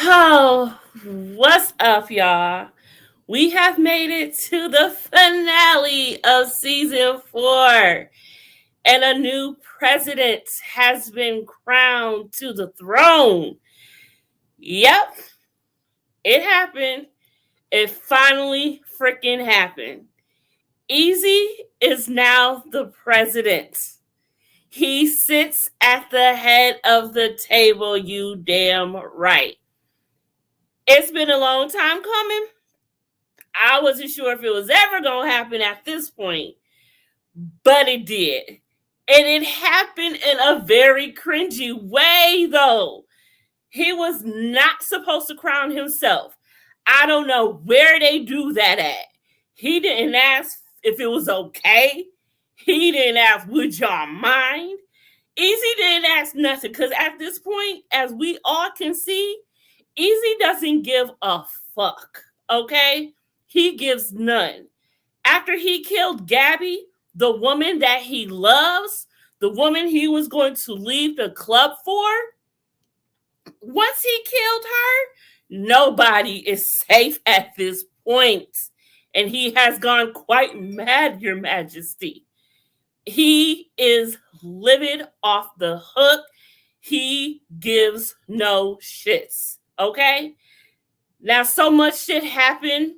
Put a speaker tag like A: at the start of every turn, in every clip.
A: Oh, what's up, y'all? We have made it to the finale of season 4, and a new president has been crowned to the throne. Yep, it happened. It finally freaking happened. Easy is now the president. He sits at the head of the table, you damn right. It's been a long time coming. I wasn't sure if it was ever going to happen at this point, but it did. And it happened in a very cringy way, though. He was not supposed to crown himself. I don't know where they do that at. He didn't ask if it was okay. He didn't ask, would y'all mind? Easy didn't ask nothing because at this point, as we all can see, Easy doesn't give a fuck, okay? He gives none. After he killed Gabby, the woman that he loves, the woman he was going to leave the club for, once he killed her, nobody is safe at this point. And he has gone quite mad, Your Majesty. He is livid off the hook. He gives no shits. Okay? Now, so much shit happened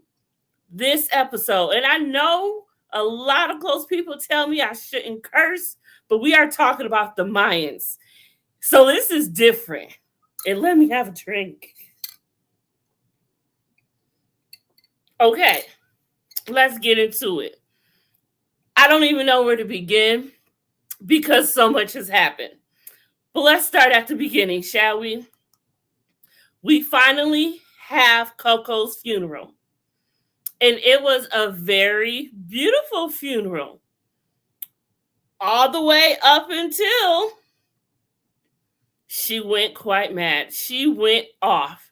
A: this episode. And I know a lot of close people tell me I shouldn't curse, but we are talking about the Mayans. So this is different. And let me have a drink. Okay, let's get into it. I don't even know where to begin because so much has happened. But let's start at the beginning, shall we? We finally have Coco's funeral. And it was a very beautiful funeral. All the way up until she went quite mad. She went off.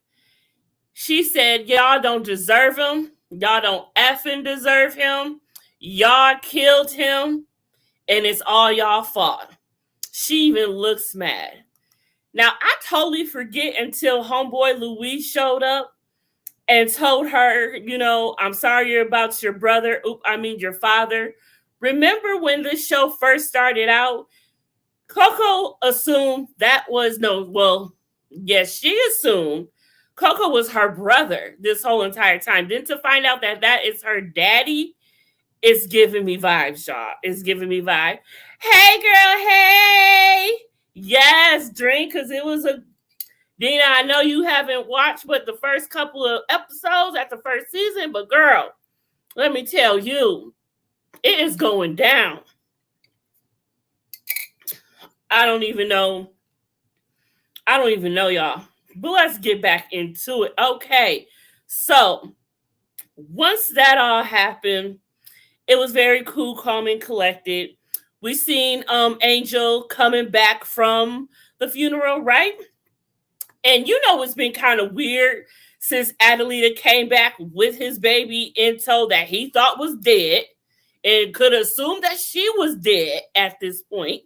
A: She said, y'all don't deserve him. Y'all don't effing deserve him. Y'all killed him. And it's all y'all fault. She even looks mad. Now, I totally forget until homeboy Louis showed up and told her, I'm sorry about your brother. Your father. Remember when this show first started out? Coco assumed that was yes, she assumed Coco was her brother this whole entire time. Then to find out that is her daddy, it's giving me vibes, y'all. It's giving me vibe. Hey, girl, hey. Yes, drink, because it was Dina, I know you haven't watched but the first couple of episodes at the first season, but girl, let me tell you, it is going down. I don't even know, y'all. But let's get back into it. Okay, so once that all happened, it was very cool, calm, and collected. We seen Angel coming back from the funeral, right? And it's been kind of weird since Adelita came back with his baby in tow that he thought was dead and could assume that she was dead at this point.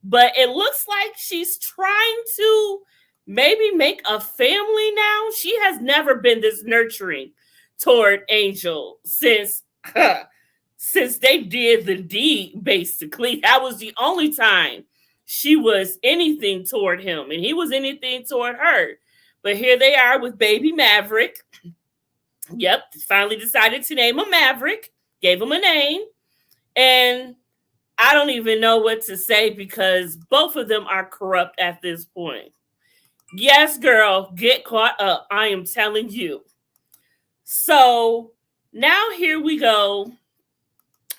A: But it looks like she's trying to maybe make a family now. She has never been this nurturing toward Angel since they did the deed, basically. That was the only time she was anything toward him, and he was anything toward her. But here they are with baby Maverick. Yep, finally decided to name him Maverick, gave him a name, and I don't even know what to say because both of them are corrupt at this point. Yes, girl, get caught up. I am telling you. So now here we go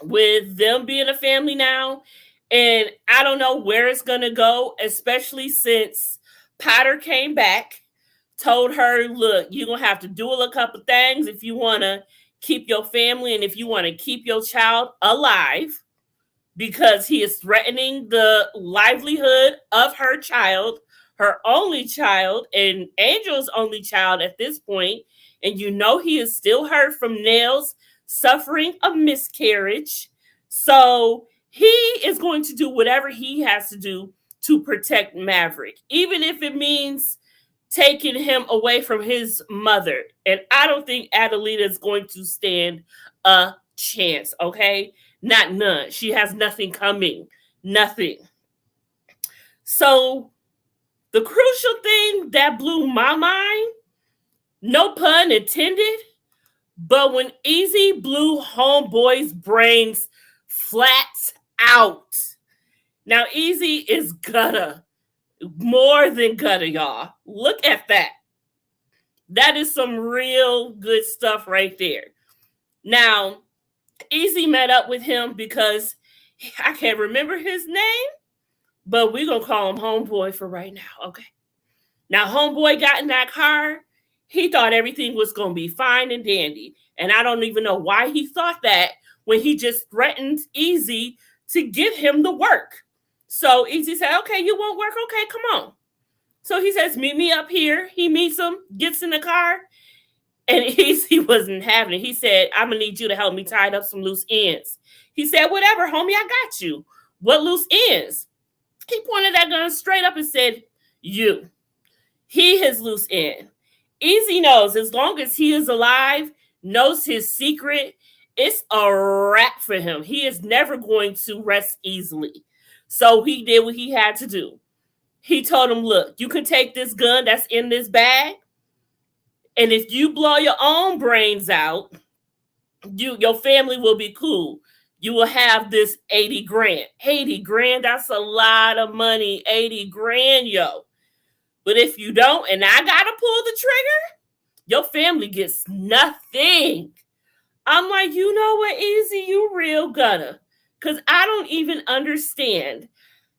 A: with them being a family now. And I don't know where it's going to go, especially since Potter came back, told her, look, you're going to have to do a couple things if you want to keep your family and if you want to keep your child alive, because he is threatening the livelihood of her child, her only child, and Angel's only child at this point. And he is still hurt from Nell's suffering a miscarriage. So he is going to do whatever he has to do to protect Maverick, even if it means taking him away from his mother. And I don't think Adelita is going to stand a chance, okay? Not none. She has nothing coming. Nothing. So the crucial thing that blew my mind, no pun intended, but when Easy blew Homeboy's brains flat out. Now Easy is gutter. More than gutter, y'all. Look at that. That is some real good stuff right there. Now, Easy met up with him because I can't remember his name, but we're going to call him Homeboy for right now, okay? Now, Homeboy got in that car. He thought everything was going to be fine and dandy. And I don't even know why he thought that when he just threatened Easy to give him the work. So Easy said, okay, you want work? Okay, come on. So he says, meet me up here. He meets him, gets in the car, and Easy wasn't having it. He said, I'm going to need you to help me tie up some loose ends. He said, whatever, homie, I got you. What loose ends? He pointed that gun straight up and said, you. He his loose end. Easy knows as long as he is alive, knows his secret, it's a wrap for him. He is never going to rest easily. So he did what he had to do. He told him, look, you can take this gun that's in this bag, and if you blow your own brains out, your family will be cool. You will have this 80 grand. 80 grand, that's a lot of money. 80 grand, yo. But if you don't, and I gotta pull the trigger, your family gets nothing. I'm like, you know what, Easy, you real gutter. Because I don't even understand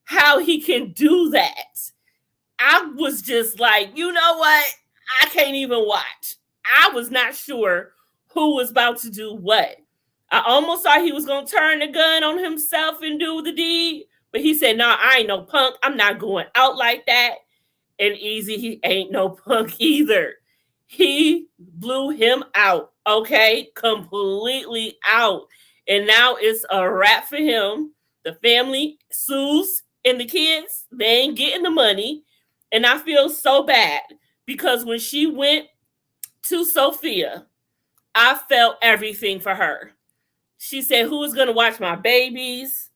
A: how he can do that. I was just like, you know what? I can't even watch. I was not sure who was about to do what. I almost thought he was going to turn the gun on himself and do the deed. But he said, nah, I ain't no punk. I'm not going out like that. And Easy, he ain't no punk either. He blew him out, okay? Completely out. And now it's a wrap for him. The family sues and the kids, they ain't getting the money. And I feel so bad because when she went to Sophia, I felt everything for her. She said, who is going to watch my babies?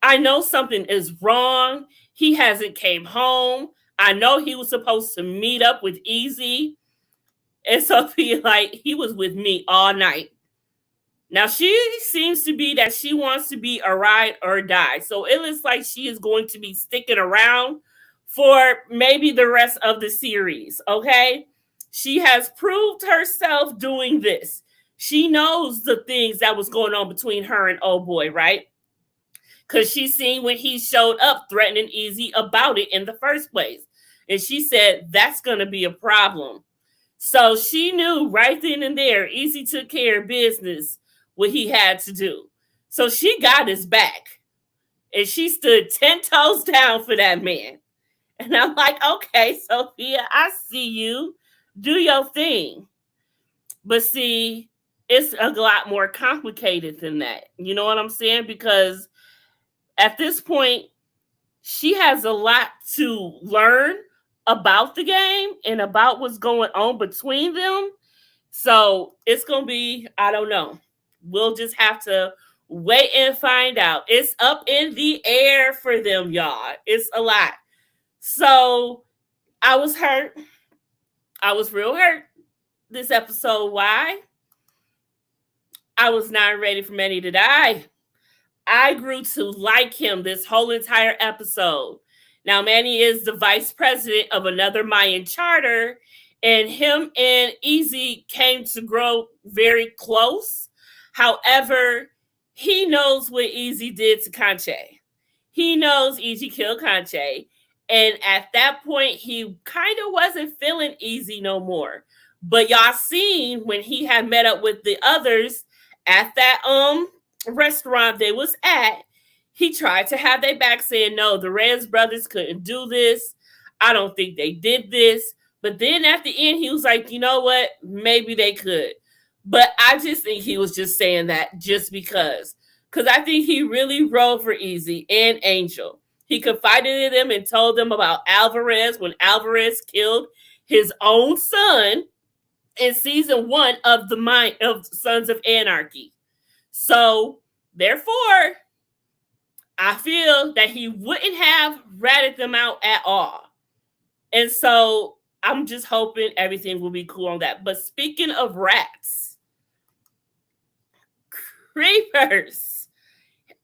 A: I know something is wrong. He hasn't came home. I know he was supposed to meet up with Easy. And Sophia, like, he was with me all night. Now, she seems to be that she wants to be a ride or die. So it looks like she is going to be sticking around for maybe the rest of the series, okay? She has proved herself doing this. She knows the things that was going on between her and old boy, right? Because she seen when he showed up threatening Easy about it in the first place. And she said, that's going to be a problem. So she knew right then and there, Easy took care of business, what he had to do. So she got his back. And she stood 10 toes down for that man. And I'm like, okay, Sophia, I see you. Do your thing. But see, it's a lot more complicated than that. You know what I'm saying? Because at this point, she has a lot to learn about the game and about what's going on between them. So it's going to be, I don't know. We'll just have to wait and find out. It's up in the air for them, y'all. It's a lot. So I was hurt. I was real hurt this episode. Why? I was not ready for Manny to die. I grew to like him this whole entire episode. Now, Manny is the vice president of another Mayan charter, and him and Easy came to grow very close. However, he knows what Easy did to Conche. He knows Easy killed Conche. And at that point, he kind of wasn't feeling Easy no more. But y'all seen when he had met up with the others at that restaurant they was at, he tried to have their back saying, no, the Reyes brothers couldn't do this. I don't think they did this. But then at the end, he was like, you know what? Maybe they could. But I just think he was just saying that just because. Because I think he really rode for Easy and Angel. He confided in them and told them about Alvarez when Alvarez killed his own son in season 1 of of Sons of Anarchy. So therefore, I feel that he wouldn't have ratted them out at all. And so I'm just hoping everything will be cool on that. But speaking of rats, creepers.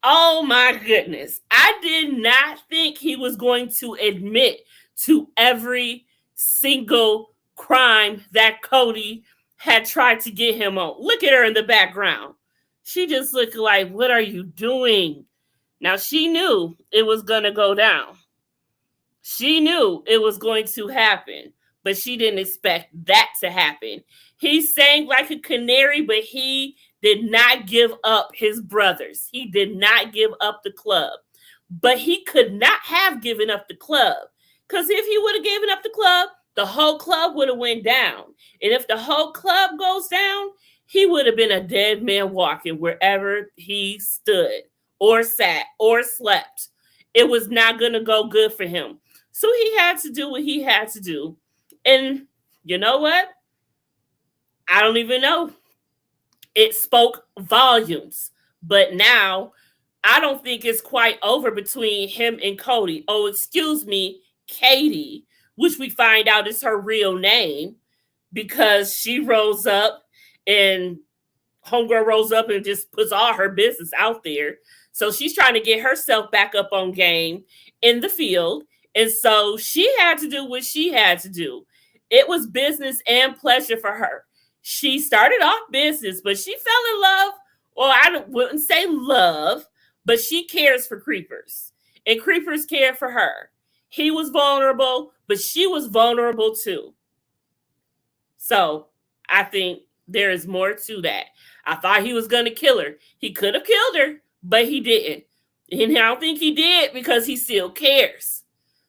A: Oh my goodness. I did not think he was going to admit to every single crime that Cody had tried to get him on. Look at her in the background. She just looked like, what are you doing? Now, she knew it was going to go down. She knew it was going to happen, but she didn't expect that to happen. He sang like a canary, but he did not give up his brothers. He did not give up the club. But he could not have given up the club, because if he would have given up the club, the whole club would have went down. And if the whole club goes down, he would have been a dead man walking wherever he stood or sat or slept. It was not going to go good for him. So he had to do what he had to do. And you know what? I don't even know. It spoke volumes. But now, I don't think it's quite over between him and Cody. Oh, excuse me, Katie, which we find out is her real name, because she rose up and homegirl rose up and just puts all her business out there. So she's trying to get herself back up on game in the field. And so she had to do what she had to do. It was business and pleasure for her. She started off business, but she fell in love. Well, I wouldn't say love, but she cares for creepers. And creepers care for her. He was vulnerable, but she was vulnerable too. So I think there is more to that. I thought he was going to kill her. He could have killed her, but he didn't. And I don't think he did because he still cares.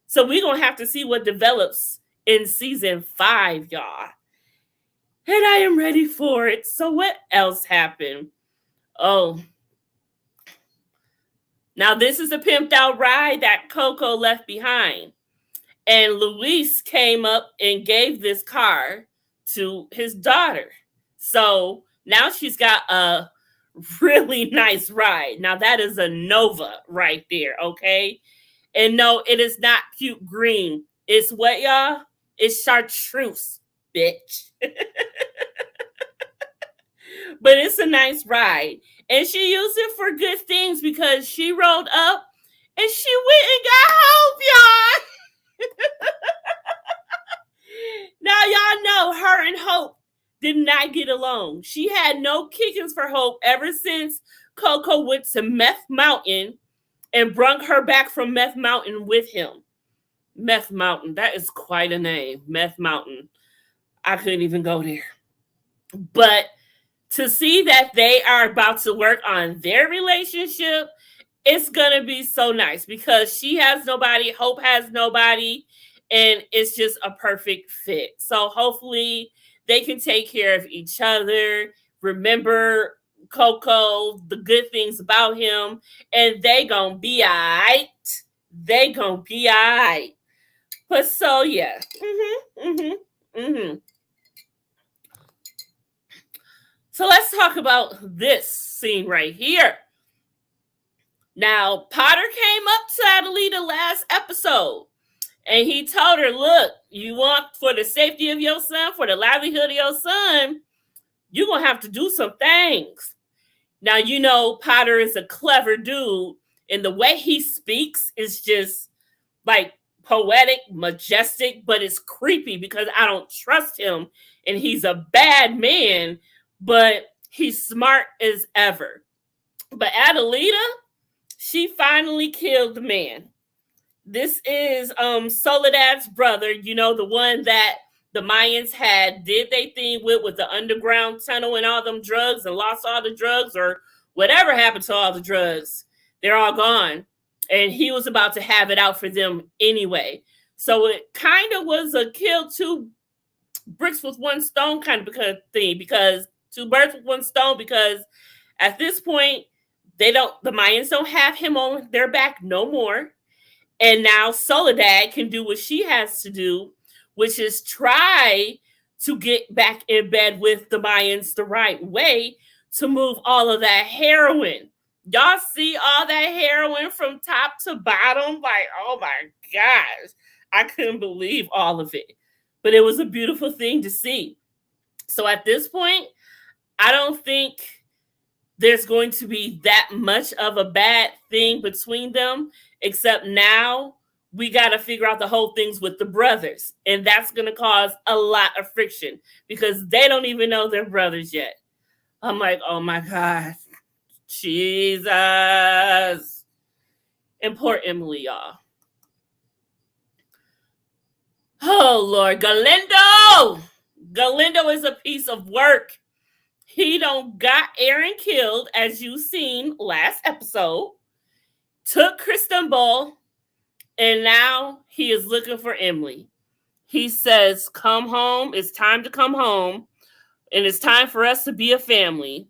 A: So we're going to have to see what develops in season 5, y'all. And I am ready for it. So what else happened? Oh. Now this is a pimped out ride that Coco left behind. And Luis came up and gave this car to his daughter. So now she's got a really nice ride. Now that is a Nova right there, okay? And no, it is not cute green. It's what, y'all? It's chartreuse, bitch. But it's a nice ride. And she used it for good things because she rolled up and she went and got Hope, y'all. Now y'all know her and Hope did not get along. She had no kickings for Hope ever since Coco went to Meth Mountain and brung her back from Meth Mountain with him. Meth Mountain, that is quite a name. Meth Mountain. I couldn't even go there. But to see that they are about to work on their relationship, it's going to be so nice because she has nobody, Hope has nobody, and it's just a perfect fit. So hopefully they can take care of each other, remember Coco, the good things about him, and they gonna be all right. They gonna be all right. But so, yeah. So let's talk about this scene right here. Now, Potter came up to Adelita last episode, and he told her, look, you want for the safety of your son, for the livelihood of your son, you're going to have to do some things. Now, you know, Potter is a clever dude, and the way he speaks is just like poetic, majestic, but it's creepy because I don't trust him, and he's a bad man, but he's smart as ever. But Adelita, she finally killed the man. This is Soledad's brother, you know, the one that the Mayans did they thing with the underground tunnel and all them drugs and lost all the drugs, or whatever happened to all the drugs. They're all gone. And he was about to have it out for them anyway. So it kind of was a kill two bricks with one stone kind of thing, because two birds with one stone, because at this point, the Mayans don't have him on their back no more. And now Soledad can do what she has to do, which is try to get back in bed with the Mayans the right way to move all of that heroin. Y'all see all that heroin from top to bottom? Like, oh my gosh. I couldn't believe all of it. But it was a beautiful thing to see. So at this point, I don't think there's going to be that much of a bad thing between them, except now we got to figure out the whole things with the brothers. And that's going to cause a lot of friction because they don't even know they're brothers yet. I'm like, oh my God, Jesus. And poor Emily, y'all. Oh, Lord. Galindo is a piece of work. He don't got Aaron killed, as you seen last episode. Took Kristen Ball, and now he is looking for Emily. He says, come home. It's time to come home. And it's time for us to be a family.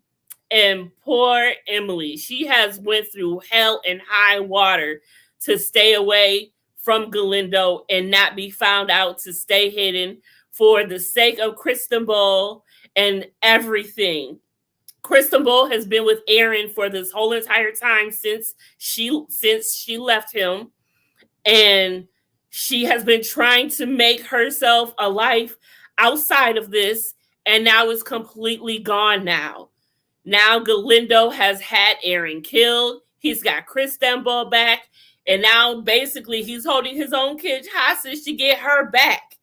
A: And poor Emily, she has went through hell and high water to stay away from Galindo and not be found out, to stay hidden for the sake of Kristen Ball and everything. Kristen Ball has been with Aaron for this whole entire time since she left him. And she has been trying to make herself a life outside of this. And now it's completely gone now. Now Galindo has had Aaron killed. He's got Kristen Ball back. And now basically he's holding his own kid hostage to get her back.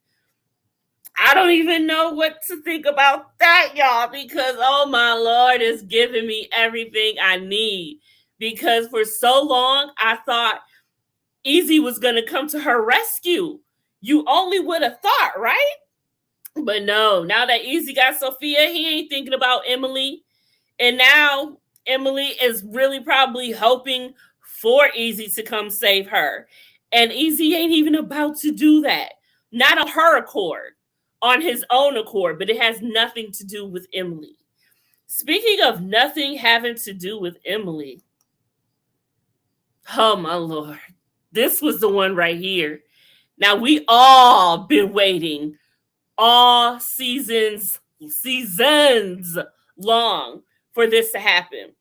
A: I don't even know what to think about that, y'all, because, oh my Lord, it's giving me everything I need. Because for so long, I thought Easy was going to come to her rescue. You only would have thought, right? But no, now that Easy got Sophia, he ain't thinking about Emily. And now Emily is really probably hoping for Easy to come save her. And Easy ain't even about to do that. Not on her accord, on his own accord, but it has nothing to do with Emily. Speaking of nothing having to do with Emily, oh my Lord, this was the one right here. Now we all been waiting all seasons long for this to happen.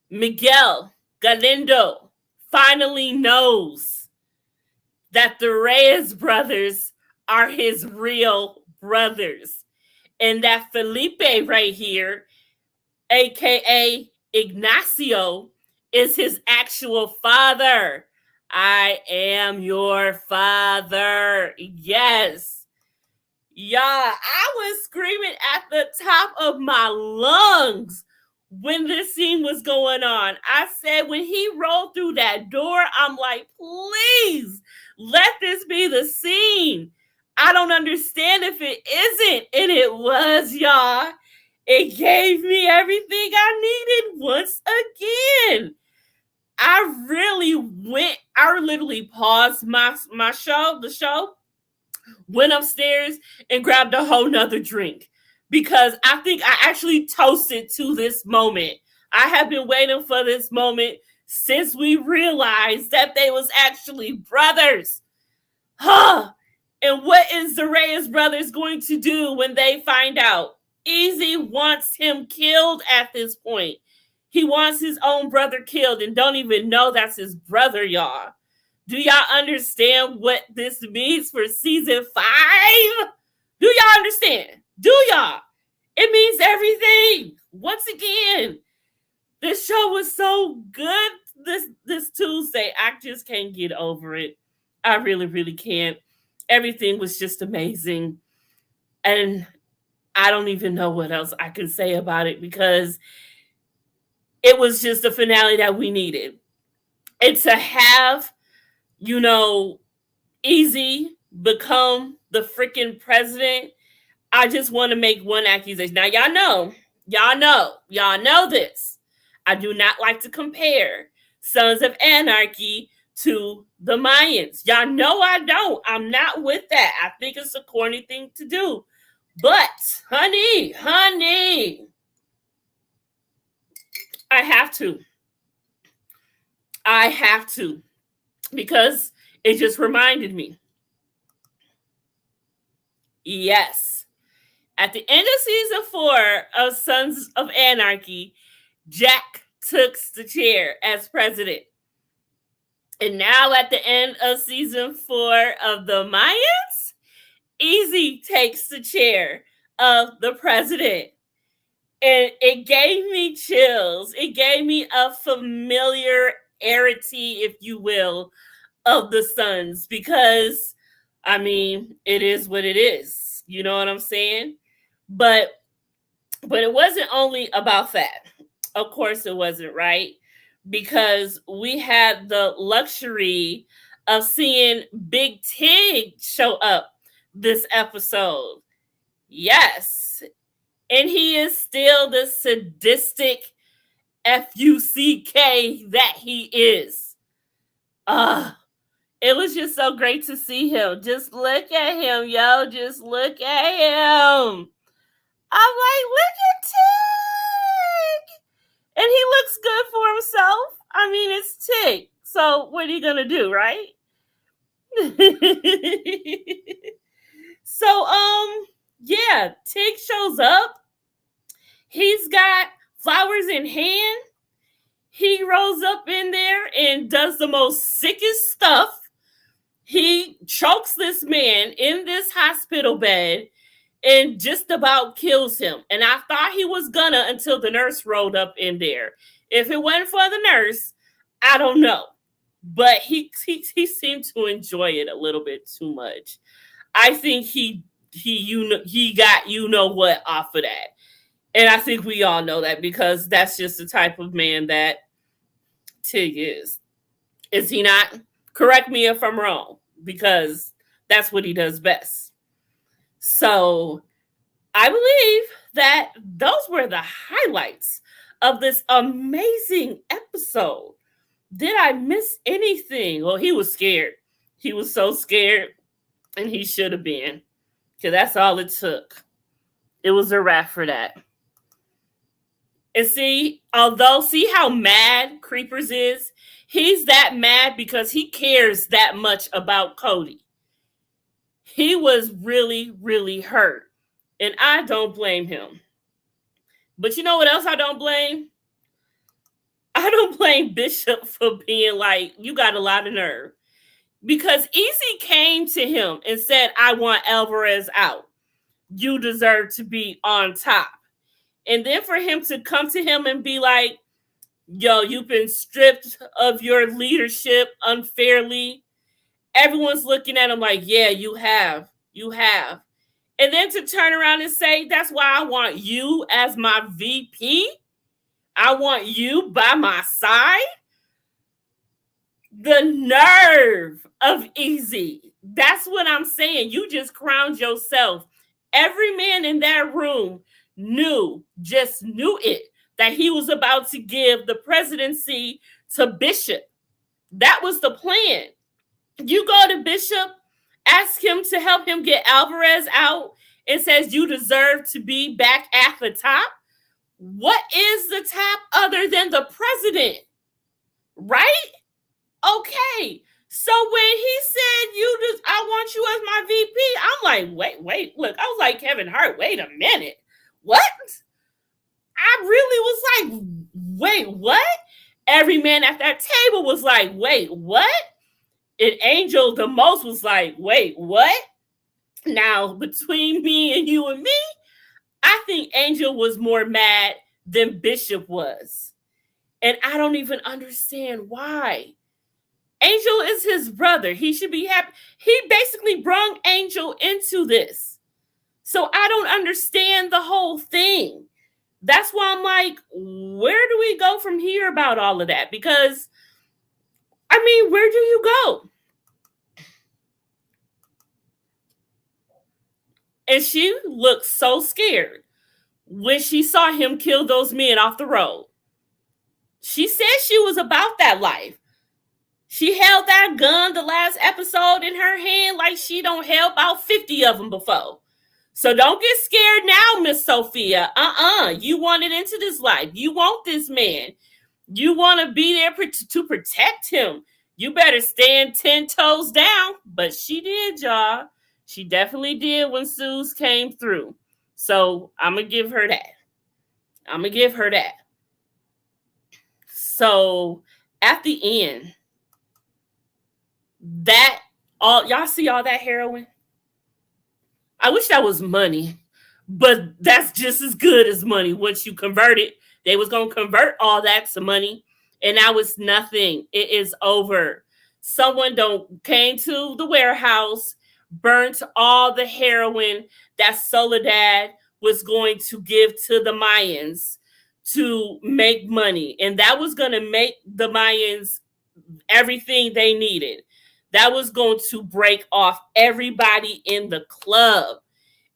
A: Miguel Galindo finally knows that the Reyes brothers are his real brothers. And that Felipe right here, aka Ignacio, is his actual father. I am your father. Yes. Y'all, I was screaming at the top of my lungs when this scene was going on. I said, when he rolled through that door, I'm like, please let this be the scene. I don't understand if it isn't. And it was, y'all. It gave me everything I needed once again. I literally paused the show, went upstairs and grabbed a whole nother drink because I think I actually toasted to this moment. I have been waiting for this moment since we realized that they was actually brothers. Huh. And what is the Reyes brothers going to do when they find out? Easy wants him killed at this point. He wants his own brother killed and don't even know that's his brother, y'all. Do y'all understand what this means for season 5? Do y'all understand? Do y'all? It means everything. Once again, this show was so good this Tuesday. I just can't get over it. I really, really can't. Everything was just amazing. And I don't even know what else I can say about it because it was just the finale that we needed. And to have, Easy become the freaking president, I just want to make one accusation. Now, y'all know this. I do not like to compare Sons of Anarchy to the Mayans. Y'all know I don't. I'm not with that. I think it's a corny thing to do. But, honey, I have to. Because it just reminded me. Yes. At the end of season 4 of Sons of Anarchy, Jack took the chair as president. And now at the end of season 4 of the Mayans, Easy takes the chair of the president. And it gave me chills. It gave me a familiarity, if you will, of the Sons because, I mean, it is what it is. You know what I'm saying? But it wasn't only about that. Of course it wasn't, right? Because we had the luxury of seeing Big Tig show up this episode. Yes. And he is still the sadistic FUCK that he is. It was just so great to see him. Just look at him, yo. Just look at him. I'm like, look at Tig. And he looks good for himself. I mean, it's Tig. So what are you going to do, right? So, yeah, Tig shows up. He's got flowers in hand. He rolls up in there and does the most sickest stuff. He chokes this man in this hospital bed and just about kills him. And I thought he was gonna until the nurse rolled up in there. If it wasn't for the nurse, I don't know. But he seemed to enjoy it a little bit too much. I think he got you know what off of that. And I think we all know that because that's just the type of man that Tig is. Is he not? Correct me if I'm wrong, because that's what he does best. So I believe that those were the highlights of this amazing episode. Did I miss anything? Well, he was scared. He was so scared, and he should have been, because that's all it took. It was a wrap for that. And see how mad Creepers is? He's that mad because he cares that much about Cody. He was really, really hurt. And I don't blame him. But you know what else I don't blame? I don't blame Bishop for being like, you got a lot of nerve. Because Easy came to him and said, I want Alvarez out. You deserve to be on top. And then for him to come to him and be like, yo, you've been stripped of your leadership unfairly. Everyone's looking at him like, yeah, you have. You have. And then to turn around and say, that's why I want you as my VP. I want you by my side. The nerve of Easy. That's what I'm saying. You just crowned yourself. Every man in that room knew it, that he was about to give the presidency to Bishop. That was the plan. You go to Bishop, ask him to help him get Alvarez out, and says you deserve to be back at the top. What is the top other than the president? Right? Okay. So when he said I want you as my VP, I'm like, wait, look, I was like Kevin Hart, wait a minute. What? I really was like, wait, what? Every man at that table was like, wait, what? And Angel the most was like, wait, what? Now, between me and you and me, I think Angel was more mad than Bishop was. And I don't even understand why. Angel is his brother. He should be happy. He basically brought Angel into this. So I don't understand the whole thing. That's why I'm like, where do we go from here about all of that? Because, I mean, where do you go? And she looked so scared when she saw him kill those men off the road. She said she was about that life. She held that gun the last episode in her hand like she don't held about 50 of them before. So don't get scared now, Miss Sophia. You wanted into this life. You want this man. You want to be there to protect him. You better stand 10 toes down. But she did, y'all. She definitely did when Suze came through. So I'm gonna give her that. I'm gonna give her that. So at the end, that all y'all see all that heroin? I wish that was money, but that's just as good as money. Once you convert it, they was gonna convert all that to money, and now it's nothing. It is over. Someone don't came to the warehouse, burnt all the heroin that Soledad was going to give to the Mayans to make money, and that was gonna make the Mayans everything they needed. That was going to break off everybody in the club.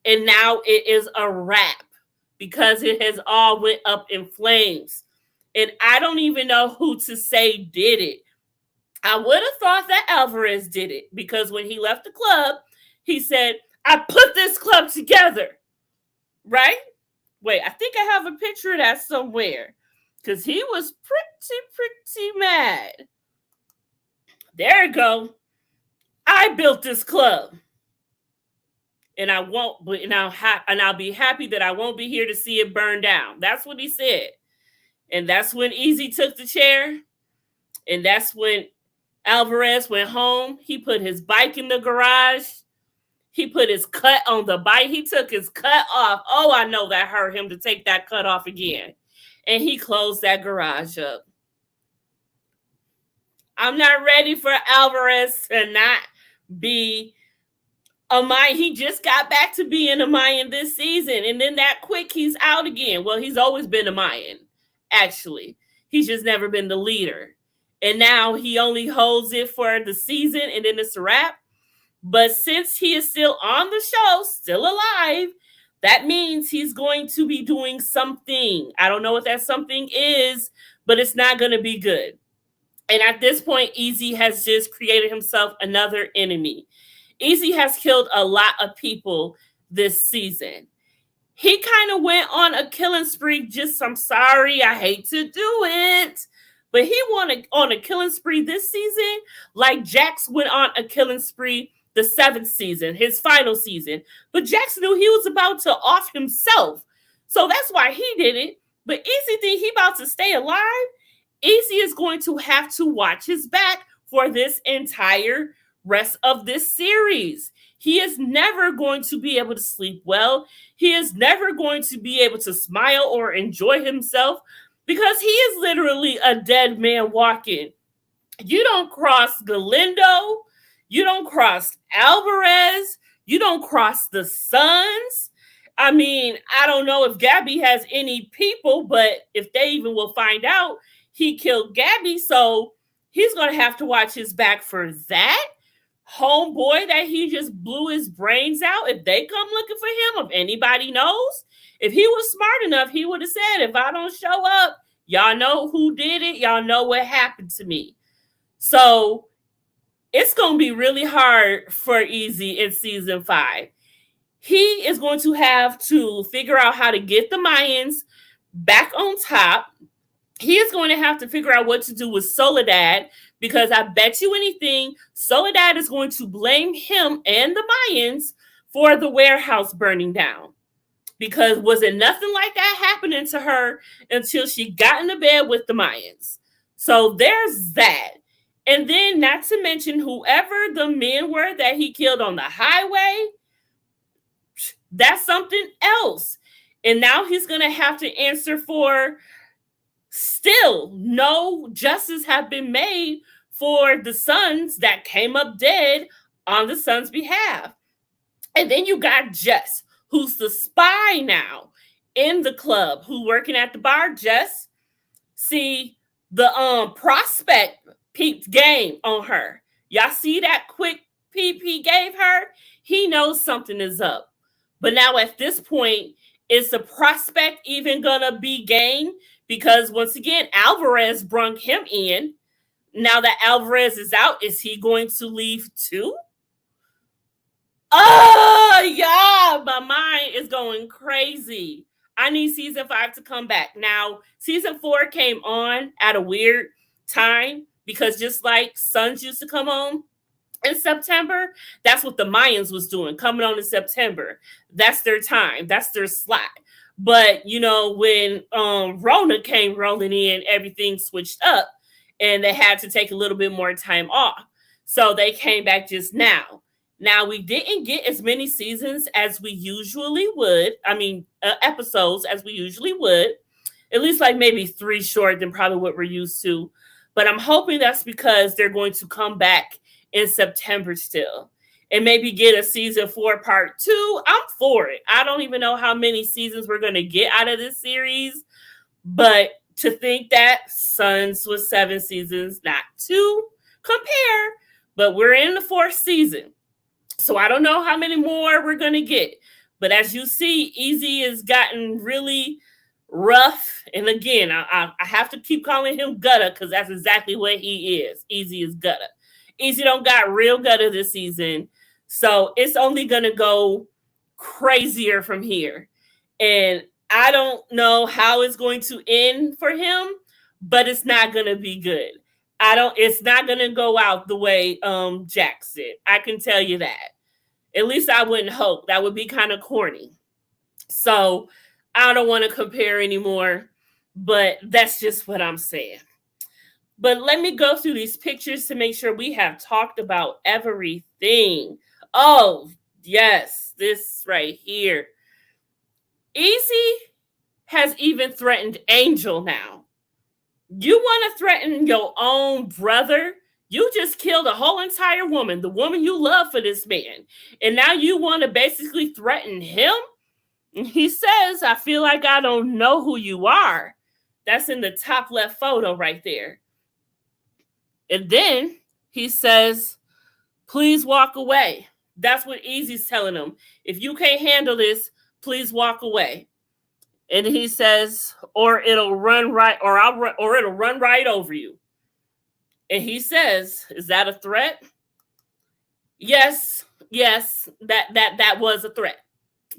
A: And now it is a wrap because it has all went up in flames. And I don't even know who to say did it. I would have thought that Alvarez did it because when he left the club, he said, I put this club together. Right? Wait, I think I have a picture of that somewhere because he was pretty mad. There you go. I built this club. And I won't, and I'll be happy that I won't be here to see it burn down. That's what he said. And that's when Easy took the chair. And that's when Alvarez went home. He put his bike in the garage. He put his cut on the bike. He took his cut off. Oh, I know that hurt him to take that cut off again. And he closed that garage up. I'm not ready for Alvarez to not be a Mayan. He just got back to being a Mayan this season. And then that quick, he's out again. Well, he's always been a Mayan, actually. He's just never been the leader. And now he only holds it for the season and then it's a wrap. But since he is still on the show, still alive, that means he's going to be doing something. I don't know what that something is, but it's not going to be good. And at this point, Easy has just created himself another enemy. Easy has killed a lot of people this season. He kind of went on a killing spree. I'm sorry, I hate to do it. But he went on a killing spree this season like Jax went on a killing spree the 7th season, his final season. But Jax knew he was about to off himself. So that's why he did it. But Easy think he about to stay alive. Easy is going to have to watch his back for this entire rest of this series. He is never going to be able to sleep well. He is never going to be able to smile or enjoy himself because he is literally a dead man walking. You don't cross Galindo. You don't cross Alvarez. You don't cross the Suns. I mean, I don't know if Gabby has any people, but if they even will find out, he killed Gabby. So he's going to have to watch his back for that. Homeboy that he just blew his brains out, if they come looking for him, if anybody knows, if he was smart enough, he would have said, if I don't show up, y'all know who did it. Y'all know what happened to me. So it's going to be really hard for Easy in season 5. He is going to have to figure out how to get the Mayans back on top. He is going to have to figure out what to do with Soledad because I bet you anything, Soledad is going to blame him and the Mayans for the warehouse burning down. Because was it nothing like that happening to her until she got in the bed with the Mayans? So there's that. And then not to mention whoever the men were that he killed on the highway, that's something else. And now he's going to have to answer for still no justice have been made for the sons that came up dead on the sons' behalf. And then you got Jess, who's the spy now in the club, who working at the bar. Jess, see the prospect peeped game on her. Y'all see that quick peep he gave her? He knows something is up. But now at this point, is the prospect even gonna be game? Because once again, Alvarez brung him in. Now that Alvarez is out, is he going to leave too? Oh, yeah, my mind is going crazy. I need season 5 to come back. Now, season 4 came on at a weird time because just like Suns used to come on in September. That's what the Mayans was doing, coming on in September. That's their time. That's their slot. But when Rona came rolling in, everything switched up, and they had to take a little bit more time off. So they came back just now. Now we didn't get as many seasons as we usually would. I mean, episodes as we usually would. At least like maybe 3 short than probably what we're used to. But I'm hoping that's because they're going to come back in September still and maybe get a season 4 part 2. I'm for it. I don't even know how many seasons we're going to get out of this series, but to think that Sons was 7 seasons, not to compare, but we're in the 4th season. So I don't know how many more we're going to get. But as you see, Easy has gotten really rough. And again, I have to keep calling him Gutta because that's exactly what he is. Easy is Gutta. Easy don't got real Gutta this season. So it's only going to go crazier from here. And I don't know how it's going to end for him, but it's not going to be good. It's not going to go out the way Jack said. I can tell you that. At least I wouldn't hope. That would be kind of corny. So I don't want to compare anymore, but that's just what I'm saying. But let me go through these pictures to make sure we have talked about everything. Oh, yes, this right here. Easy has even threatened Angel now. You want to threaten your own brother? You just killed a whole entire woman, the woman you love for this man. And now you want to basically threaten him? And he says, I feel like I don't know who you are. That's in the top left photo right there. And then he says, please walk away. That's what Easy's telling him. If you can't handle this, please walk away. And he says, or it'll run right, or it'll run right over you. And he says, is that a threat? Yes, that was a threat.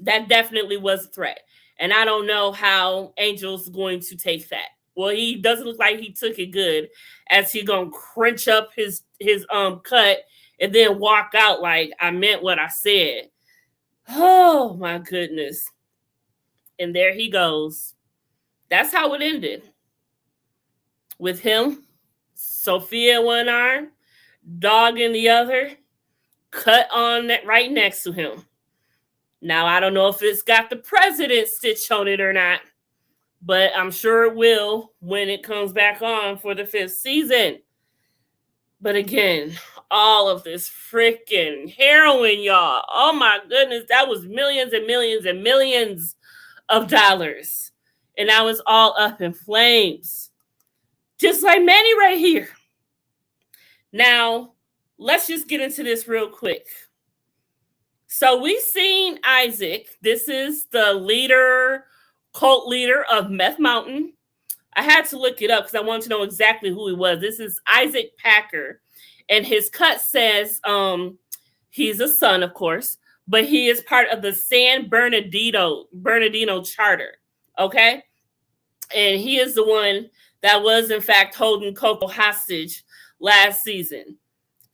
A: That definitely was a threat. And I don't know how Angel's going to take that. Well, he doesn't look like he took it good, as he gonna crunch up his cut and then walk out like I meant what I said. Oh my goodness. And there he goes. That's how it ended. With him, Sophia in one arm, dog in the other, cut on that right next to him. Now, I don't know if it's got the president stitch on it or not, but I'm sure it will when it comes back on for the 5th season. But again, all of this freaking heroin, y'all. Oh my goodness, that was millions and millions and millions of dollars. And now it's all up in flames. Just like Manny right here. Now, let's just get into this real quick. So we've seen Isaac. This is the leader, cult leader of Meth Mountain. I had to look it up because I wanted to know exactly who he was. This is Isaac Packer. And his cut says he's a son, of course, but he is part of the San Bernardino charter. Okay? And he is the one that was, in fact, holding Coco hostage last season.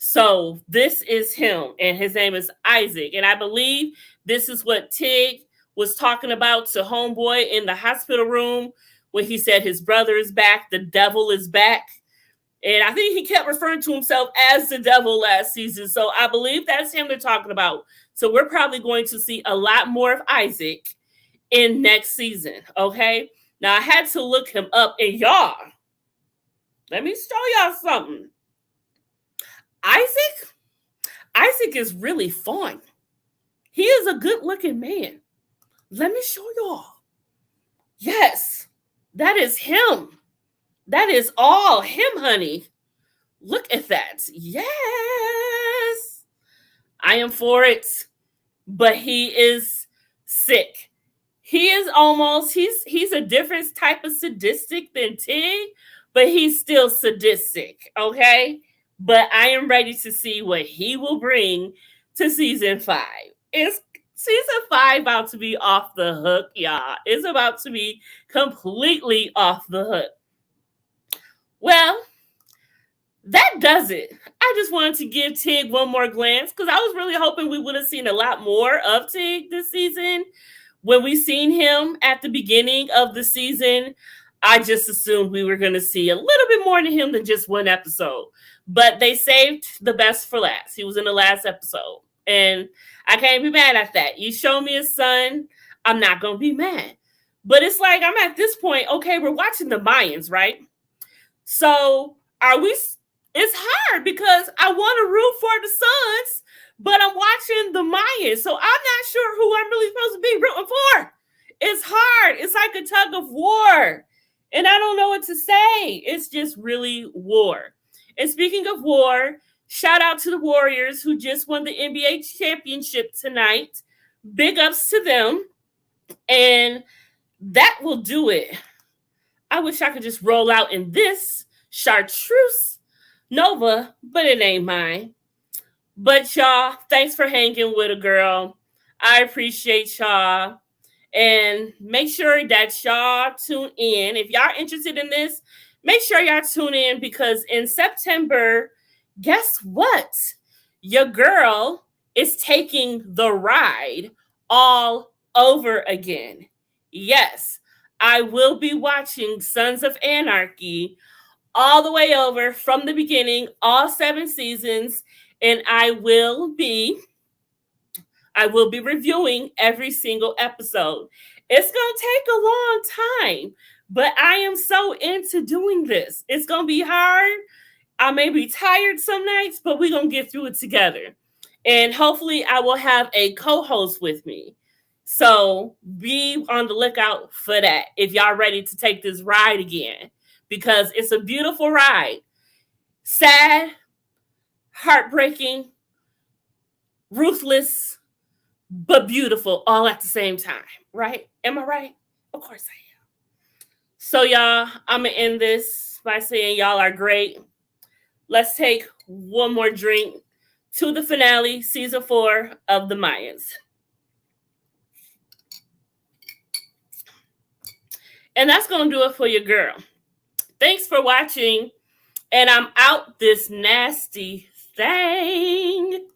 A: So this is him, and his name is Isaac. And I believe this is what Tig was talking about to Homeboy in the hospital room when he said his brother is back, the devil is back. And I think he kept referring to himself as the devil last season. So I believe that's him they're talking about. So we're probably going to see a lot more of Isaac in next season, okay? Now, I had to look him up, and y'all, let me show y'all something. Isaac is really fun. He is a good-looking man. Let me show y'all. Yes, that is him. That is all him, honey. Look at that. Yes. I am for it. But he is sick. He is almost, he's a different type of sadistic than Tig, but he's still sadistic, okay? But I am ready to see what he will bring to season 5. Is season 5 about to be off the hook, y'all? It's about to be completely off the hook. Well, That does it. I just wanted to give Tig one more glance because I was really hoping we would have seen a lot more of Tig this season. When we seen him at the beginning of the season, I just assumed we were going to see a little bit more to him than just one episode. But they saved the best for last. He was in the last episode. And I can't be mad at that. You show me his son, I'm not going to be mad. But it's like, I'm at this point, okay, we're watching the Mayans, right? So are we? It's hard because I want to root for the Suns, but I'm watching the Mayans, so I'm not sure who I'm really supposed to be rooting for. It's hard. It's like a tug of war, and I don't know what to say. It's just really war. And speaking of war, shout out to the Warriors who just won the NBA championship tonight. Big ups to them, and that will do it. I wish I could just roll out in this chartreuse Nova, but it ain't mine. But y'all, thanks for hanging with a girl. I appreciate y'all. And make sure that y'all tune in. If y'all interested in this, make sure y'all tune in because in September, guess what? Your girl is taking the ride all over again. Yes, I will be watching Sons of Anarchy all the way over from the beginning, all 7 seasons, and I will be reviewing every single episode. It's going to take a long time, but I am so into doing this. It's going to be hard. I may be tired some nights, but we're going to get through it together. And hopefully I will have a co-host with me. So be on the lookout for that if y'all ready to take this ride again, because it's a beautiful ride. Sad, heartbreaking, ruthless, but beautiful all at the same time, right? Am I right? Of course I am. So y'all, I'm going to end this by saying y'all are great. Let's take one more drink to the finale, season 4 of the Mayans. And that's going to do it for your girl. Thanks for watching. And I'm out this nasty thing.